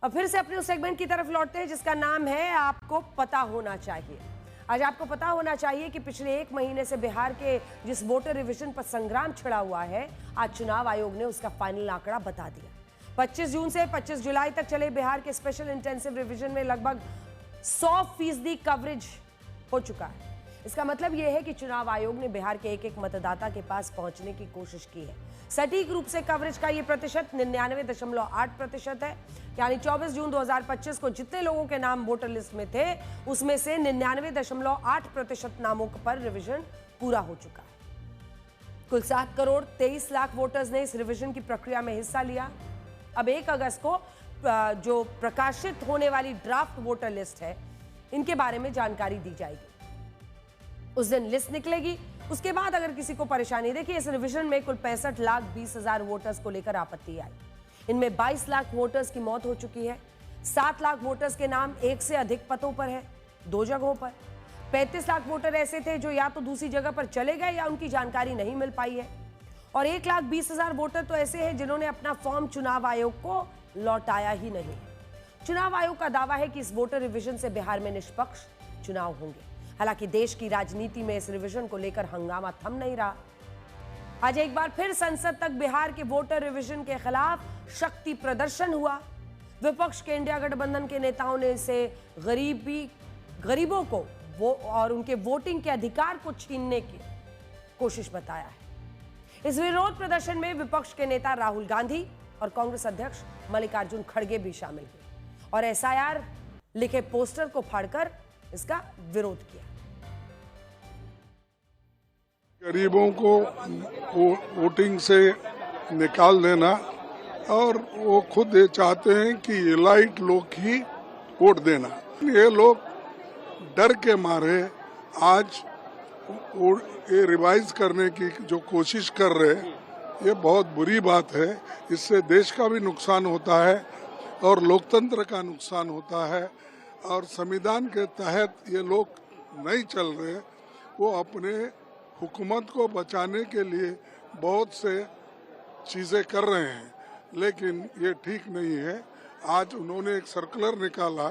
अब फिर से अपने उस सेगमेंट की तरफ लौटते हैं जिसका नाम है आपको पता होना चाहिए। आज आपको पता होना चाहिए कि पिछले एक महीने से बिहार के जिस वोटर रिवीजन पर संग्राम छिड़ा हुआ है, आज चुनाव आयोग ने उसका फाइनल आंकड़ा बता दिया। 25 जून से 25 जुलाई तक चले बिहार के स्पेशल इंटेंसिव रिवीजन में लगभग 100% कवरेज हो चुका है। इसका मतलब यह है कि चुनाव आयोग ने बिहार के एक एक मतदाता के पास पहुंचने की कोशिश की है। सटीक रूप से कवरेज का यह प्रतिशत 99.8% है, यानी 24 जून 2025 को जितने लोगों के नाम वोटर लिस्ट में थे उसमें से 99.8% नामों पर रिवीजन पूरा हो चुका है। कुल 7 करोड़ 23 लाख वोटर्स ने इस रिवीजन की प्रक्रिया में हिस्सा लिया। अब 1 अगस्त को जो प्रकाशित होने वाली ड्राफ्ट वोटर लिस्ट है, इनके बारे में जानकारी दी जाएगी। उस दिन लिस्ट निकलेगी। उसके बाद अगर किसी को परेशानी, देखिए इस रिवीजन में कुल 65,20,000 वोटर्स को लेकर आपत्ति आई। इनमें 22 लाख वोटर्स की मौत हो चुकी है। 7 लाख वोटर्स के नाम एक से अधिक पतों पर है, 2 जगहों पर। 35 लाख वोटर ऐसे थे जो या तो दूसरी जगह पर चले गए या उनकी जानकारी नहीं मिल पाई है। और 1,20,000 वोटर तो ऐसे हैं जिन्होंने अपना फॉर्म चुनाव आयोग को लौटाया ही नहीं। चुनाव आयोग का दावा है कि इस वोटर रिवीजन से बिहार में निष्पक्ष चुनाव होंगे। हालांकि देश की राजनीति में इस रिवीजन को लेकर हंगामा थम नहीं रहा। आज एक बार फिर संसद तक बिहार के वोटर रिवीजन के खिलाफ शक्ति प्रदर्शन हुआ। विपक्ष के इंडिया गठबंधन के नेताओं ने इसे गरीबों को वो और उनके वोटिंग के अधिकार को छीनने की कोशिश बताया है। इस विरोध प्रदर्शन में विपक्ष के नेता राहुल गांधी और कांग्रेस अध्यक्ष मल्लिकार्जुन खड़गे भी शामिल हुए और एसआईआर लिखे पोस्टर को फाड़कर इसका विरोध किया। गरीबों को वोटिंग से निकाल देना, और वो खुद ये चाहते हैं कि एलाइट लोग ही वोट देना। ये लोग डर के मारे आज ये रिवाइज करने की जो कोशिश कर रहे हैं, ये बहुत बुरी बात है। इससे देश का भी नुकसान होता है और लोकतंत्र का नुकसान होता है। और संविधान के तहत ये लोग नहीं चल रहे, वो अपने हुकूमत को बचाने के लिए बहुत से चीज़ें कर रहे हैं, लेकिन ये ठीक नहीं है। आज उन्होंने एक सर्कुलर निकाला,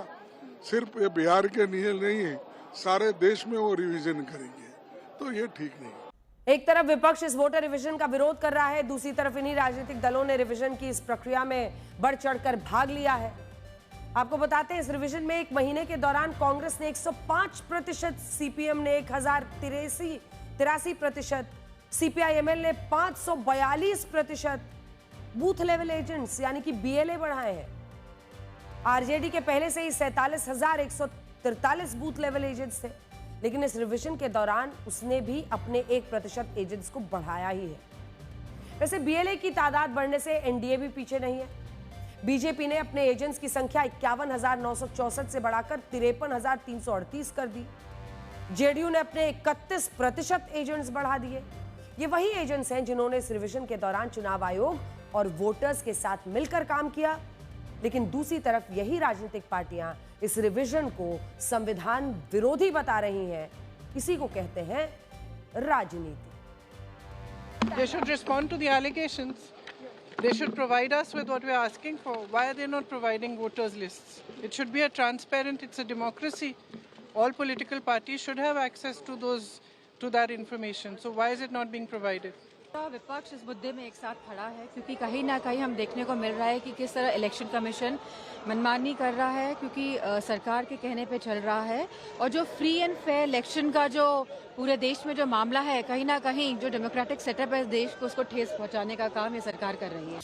सिर्फ ये बिहार के लिए नहीं है, सारे देश में वो रिवीजन करेंगे, तो ये ठीक नहीं है। एक तरफ विपक्ष इस वोटर रिवीजन का विरोध कर रहा है, दूसरी तरफ इन्हीं राजनीतिक दलों ने रिवीजन की इस प्रक्रिया में बढ़ चढ़कर भाग लिया है। आपको बताते हैं इस रिवीजन में एक महीने के दौरान कांग्रेस ने 105%, सीपीएम ने 1083%, सीपीआईएमएल ने 542%, बूथ लेवल एजेंट्स यानी कि बीएलए बढ़ाए हैं। आरजेडी के पहले से ही 47,143 बूथ लेवल एजेंट्स थे, लेकिन इस रिवीजन के दौरान उसने भी अपने 1% एजेंट्स को बढ़ाया ही है। वैसे बीएलए की तादाद बढ़ने से एनडीए भी पीछे नहीं है। बीजेपी ने अपने एजेंट्स की संख्या 51,964 से बढ़ाकर 53,338 कर दी। जेडीयू ने अपने 31% एजेंट्स बढ़ा दिए। ये वही एजेंट्स हैं जिन्होंने इस रिवीजन के दौरान चुनाव आयोग और वोटर्स के साथ मिलकर काम किया। लेकिन दूसरी तरफ यही राजनीतिक पार्टियां इस रिवीजन को संविधान विरोधी बता रही हैं। इसी को कहते हैं राजनीति। They should respond to the allegations. They should provide us with what we are asking for. Why are they not providing voters lists? It should be a transparent, it's a democracy. All political parties should have access to that information. So why is it not being provided? विपक्ष इस मुद्दे में एक साथ खड़ा है, क्योंकि कहीं ना कहीं हम देखने को मिल रहा है कि किस तरह इलेक्शन कमीशन मनमानी कर रहा है, क्योंकि सरकार के कहने पे चल रहा है। और जो फ्री एंड फेयर इलेक्शन का जो पूरे देश में जो मामला है, कहीं ना कहीं जो डेमोक्रेटिक सेटअप है देश को, उसको ठेस पहुंचाने का काम ये सरकार कर रही है।